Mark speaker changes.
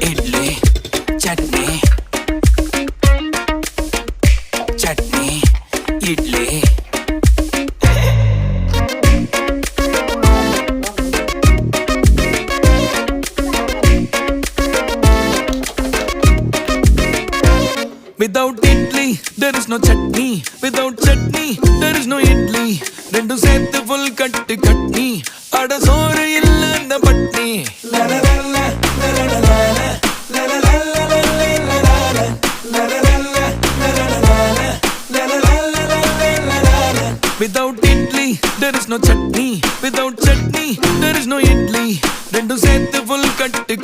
Speaker 1: Idli chutney chutney idli Without idli, there is no chutney. Without chutney, there is no idli. Rendu sethu full katti katni. Ada soru illa na patni. La la la la la la la la la la la la la la la la. Without idli, there is no chutney. Without chutney, there is no idli. Rendu sethu full katti